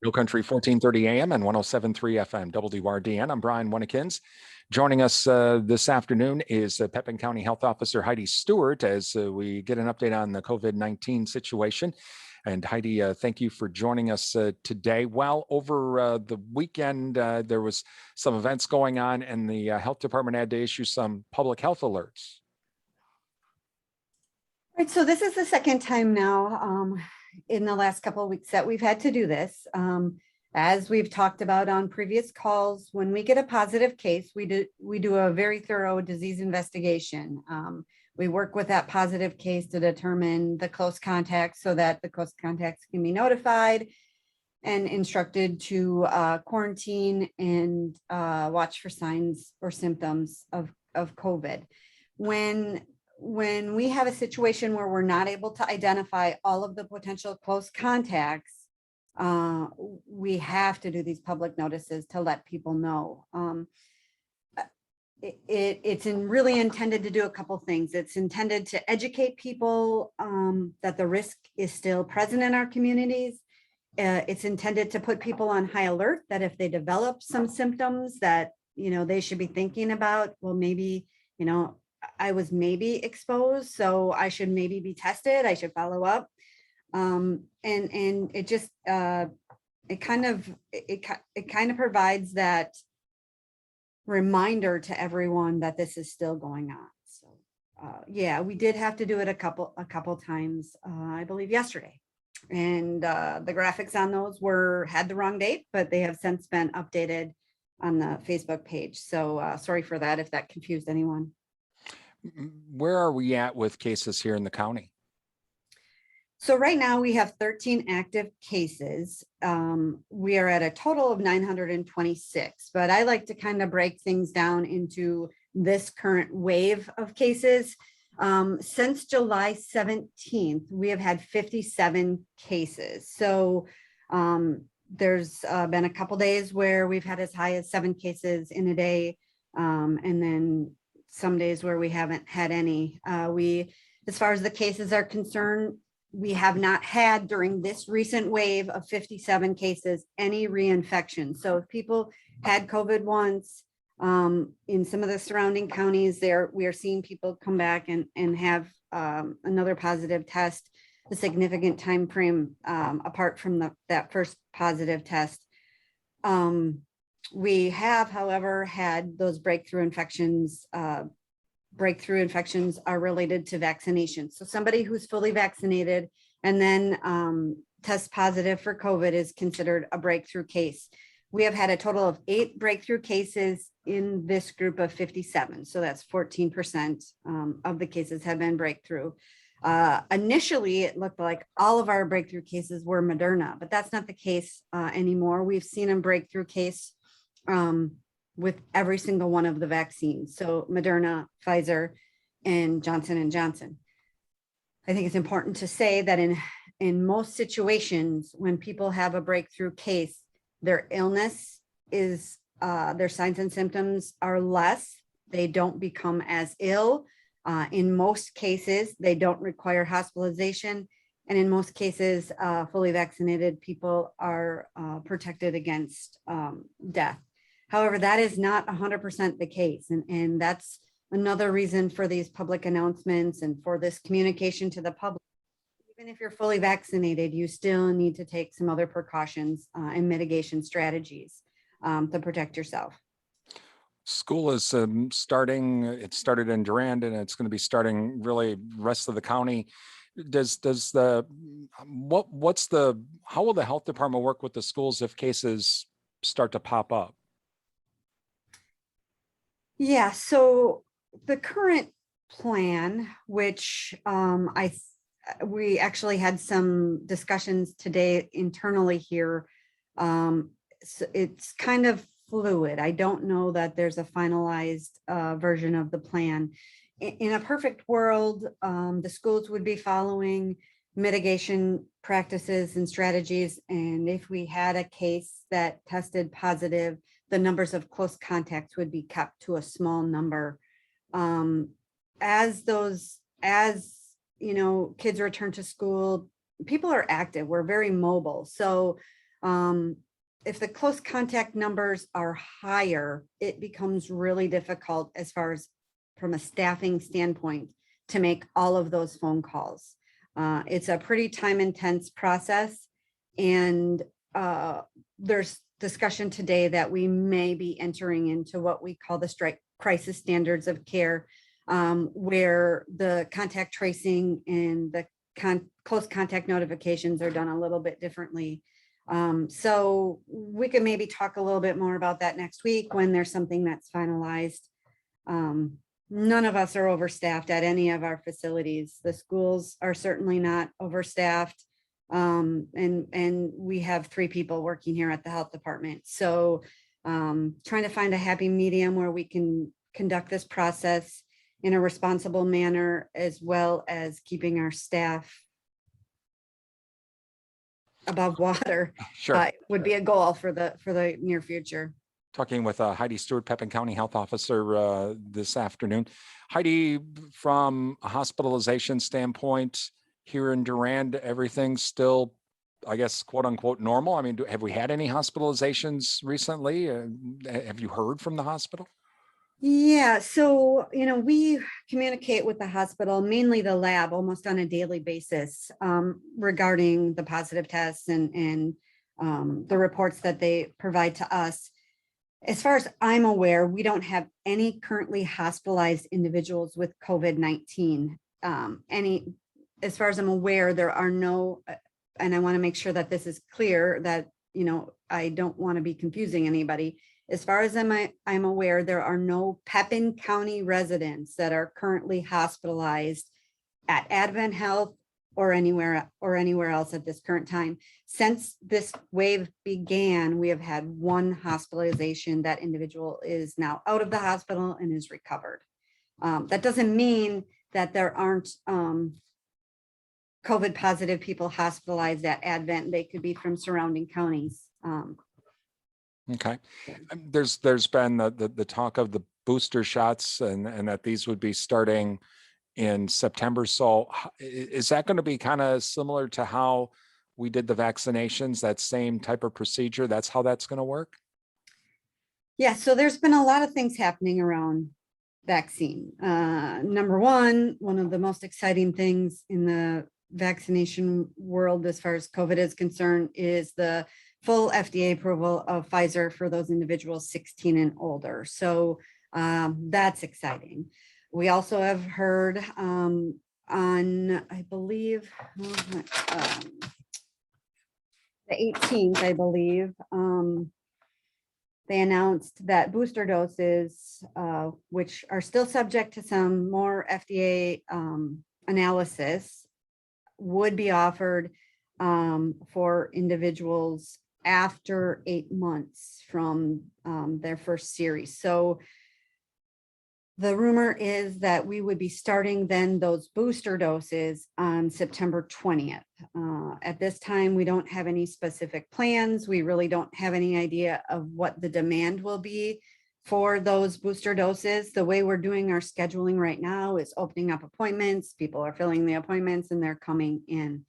Real Country 1430 AM and 1073 FM, WRDN. I'm Brian Winnikins. Joining us this afternoon is Pepin County Health Officer Heidi Stewart as we get an update on the COVID-19 situation. And Heidi, thank you for joining us today. Well, over the weekend, there was some events going on, and the health department had to issue some public health alerts. Right, so this is the second time now in the last couple of weeks that we've had to do this. As we've talked about on previous calls, when we get a positive case, we do a very thorough disease investigation. We work with that positive case to determine the close contacts so that the close contacts can be notified and instructed to quarantine and watch for signs or symptoms of COVID. When we have a situation where we're not able to identify all of the potential close contacts, we have to do these public notices to let people know. It's really intended to do a couple things. It's intended to educate people that the risk is still present in our communities. It's intended to put people on high alert that if they develop some symptoms that, they should be thinking about, well, maybe, I was maybe exposed, so I should maybe be tested. I should follow up. And it just, it kind of provides that reminder to everyone that this is still going on. So yeah, we did have to do it a couple times, I believe yesterday. And the graphics on those had the wrong date, but they have since been updated on the Facebook page. So sorry for that if that confused anyone. Where are we at with cases here in the county? So right now we have 13 active cases. We are at a total of 926, but I like to kind of break things down into this current wave of cases. Since July 17th, we have had 57 cases. So there's been a couple days where we've had as high as 7 cases in a day. And then some days where we haven't had any. As far as the cases are concerned, we have not had during this recent wave of 57 cases any reinfection. So if people had COVID once in some of the surrounding counties, we are seeing people come back and have another positive test, a significant time frame apart from that first positive test. We have, however, had those breakthrough infections. Breakthrough infections are related to vaccination. So somebody who's fully vaccinated and then tests positive for COVID is considered a breakthrough case. We have had a total of 8 breakthrough cases in this group of 57. So that's 14% of the cases have been breakthrough. Initially, it looked like all of our breakthrough cases were Moderna, but that's not the case anymore. We've seen a breakthrough case with every single one of the vaccines. So Moderna, Pfizer, and Johnson & Johnson. I think it's important to say that in most situations, when people have a breakthrough case, their illness is, their signs and symptoms are less. They don't become as ill. In most cases, they don't require hospitalization. And in most cases, fully vaccinated people are protected against death. However, that is not 100% the case. And that's another reason for these public announcements and for this communication to the public. Even if you're fully vaccinated, you still need to take some other precautions and mitigation strategies to protect yourself. School is starting. It started in Durand, and it's going to be starting really rest of the county. How will the health department work with the schools if cases start to pop up? Yeah, so the current plan, which we actually had some discussions today internally here. So it's kind of fluid. I don't know that there's a finalized version of the plan. In a perfect world, the schools would be following mitigation practices and strategies. And if we had a case that tested positive, the numbers of close contacts would be kept to a small number. As kids return to school, people are active. We're very mobile. So If the close contact numbers are higher, it becomes really difficult as far as from a staffing standpoint to make all of those phone calls. It's a pretty time intense process, and there's discussion today that we may be entering into what we call the strike crisis standards of care, where the contact tracing and the close contact notifications are done a little bit differently. So we could maybe talk a little bit more about that next week when there's something that's finalized. None of us are overstaffed at any of our facilities. The schools are certainly not overstaffed. And we have 3 people working here at the health department. So trying to find a happy medium where we can conduct this process in a responsible manner, as well as keeping our staff above water, Sure. would be a goal for the near future. Talking with Heidi Stewart, Pepin County Health Officer this afternoon. Heidi, from a hospitalization standpoint here in Durand, everything's still, I guess, quote unquote, normal. I mean, have we had any hospitalizations recently? Have you heard from the hospital? Yeah, so, we communicate with the hospital, mainly the lab, almost on a daily basis, regarding the positive tests and the reports that they provide to us. As far as I'm aware, we don't have any currently hospitalized individuals with COVID-19. As far as I'm aware, there are no, and I want to make sure that this is clear, that, I don't want to be confusing anybody. As far as I'm aware, there are no Pepin County residents that are currently hospitalized at Advent Health or anywhere else at this current time. Since this wave began, we have had 1 hospitalization. That individual is now out of the hospital and is recovered. That doesn't mean that there aren't COVID positive people hospitalized at Advent. They could be from surrounding counties. Okay. There's been the talk of the booster shots and that these would be starting in September. So is that going to be kind of similar to how we did the vaccinations, that same type of procedure? That's how that's going to work? Yeah, so there's been a lot of things happening around vaccine. Number one of the most exciting things in the vaccination world as far as COVID is concerned is the full FDA approval of Pfizer for those individuals 16 and older. So that's exciting. We also have heard on, I believe, the 18th, I believe, they announced that booster doses, which are still subject to some more FDA analysis, would be offered for individuals after 8 months from their first series. So the rumor is that we would be starting then those booster doses on September 20th. At this time, we don't have any specific plans. We really don't have any idea of what the demand will be for those booster doses. The way we're doing our scheduling right now is opening up appointments. People are filling the appointments and they're coming in.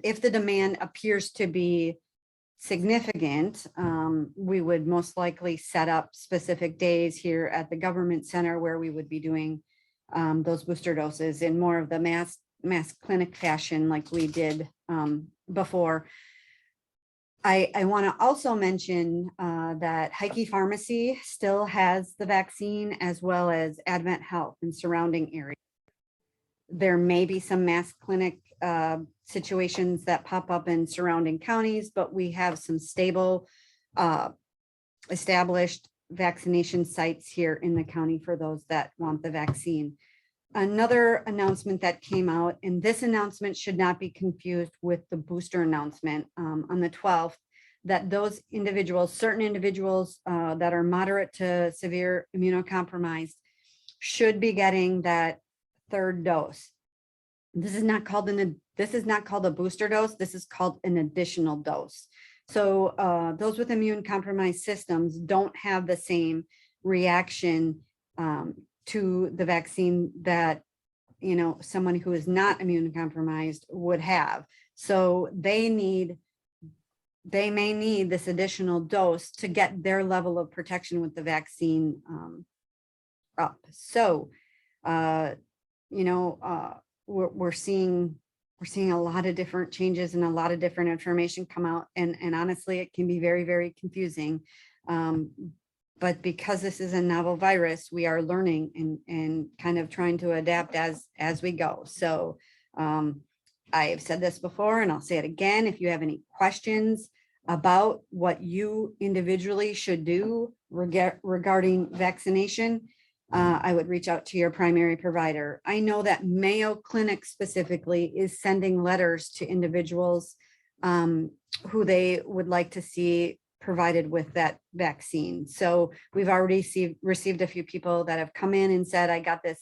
If the demand appears to be significant, we would most likely set up specific days here at the government center where we would be doing those booster doses in more of the mass clinic fashion like we did before. I want to also mention that Heidi Pharmacy still has the vaccine, as well as Advent Health in surrounding areas. There may be some mass clinic situations that pop up in surrounding counties, but we have some stable, established vaccination sites here in the county for those that want the vaccine. Another announcement that came out, and this announcement should not be confused with the booster announcement on the 12th, that those individuals, certain individuals that are moderate to severe immunocompromised, should be getting that 3rd dose. This is not called a booster dose. This is called an additional dose. So those with immune compromised systems don't have the same reaction to the vaccine that, someone who is not immune compromised would have. So they need they may need this additional dose to get their level of protection with the vaccine up. So, we're seeing a lot of different changes and a lot of different information come out, and honestly, it can be very, very confusing. But because this is a novel virus, we are learning and kind of trying to adapt as we go. So I've said this before, and I'll say it again. If you have any questions about what you individually should do regarding vaccination, I would reach out to your primary provider. I know that Mayo Clinic specifically is sending letters to individuals who they would like to see provided with that vaccine. So we've already received a few people that have come in and said, I got this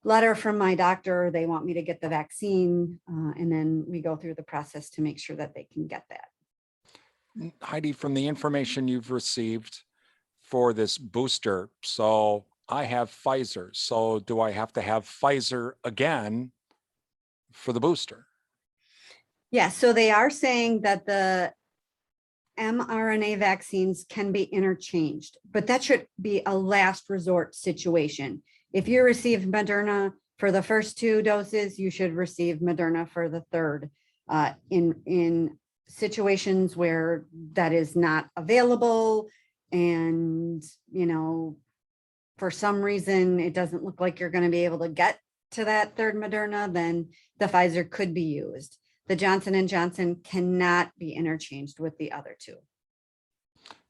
letter from my doctor. They want me to get the vaccine. And then we go through the process to make sure that they can get that. Heidi, from the information you've received for this booster, so I have Pfizer. So do I have to have Pfizer again for the booster? Yeah, so they are saying that the mRNA vaccines can be interchanged, but that should be a last resort situation. If you receive Moderna for the first 2 doses, you should receive Moderna for the third. In situations where that is not available, and for some reason it doesn't look like you're going to be able to get to that third Moderna, then the Pfizer could be used. The Johnson & Johnson cannot be interchanged with the other 2.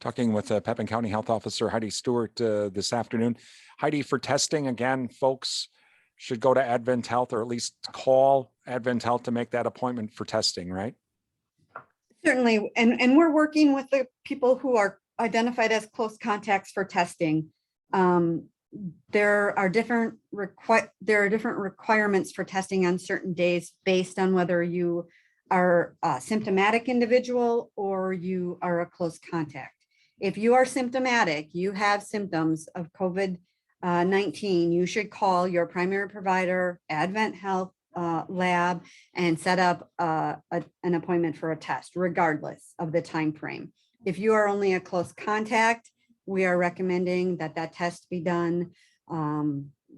Talking with Pepin County Health Officer Heidi Stewart this afternoon. Heidi, for testing, again, folks should go to Advent Health, or at least call Advent Health to make that appointment for testing, right? Certainly, and we're working with the people who are identified as close contacts for testing. There are different requirements for testing on certain days based on whether you are a symptomatic individual or you are a close contact. If you are symptomatic, you have symptoms of COVID-19, you should call your primary provider, Advent Health lab, and set up an appointment for a test, regardless of the time frame. If you are only a close contact, we are recommending that test be done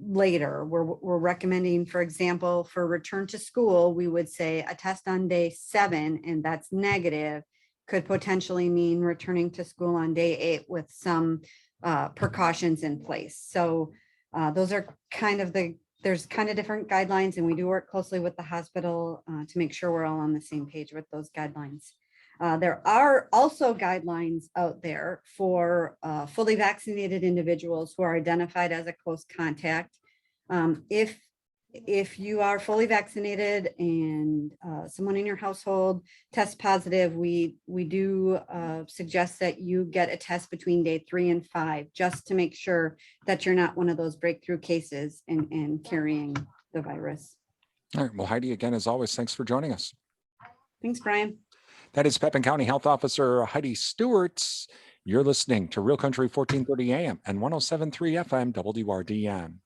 later. We're recommending, for example, for return to school, we would say a test on day 7, and that's negative, could potentially mean returning to school on day 8 with some precautions in place. So those are there's kind of different guidelines, and we do work closely with the hospital to make sure we're all on the same page with those guidelines. There are also guidelines out there for fully vaccinated individuals who are identified as a close contact. If you are fully vaccinated and someone in your household tests positive, we do suggest that you get a test between day 3 and 5, just to make sure that you're not one of those breakthrough cases and carrying the virus. All right. Well, Heidi, again, as always, thanks for joining us. Thanks, Brian. That is Pepin County Health Officer Heidi Stewart. You're listening to Real Country 1430 AM and 107.3 FM WRDN.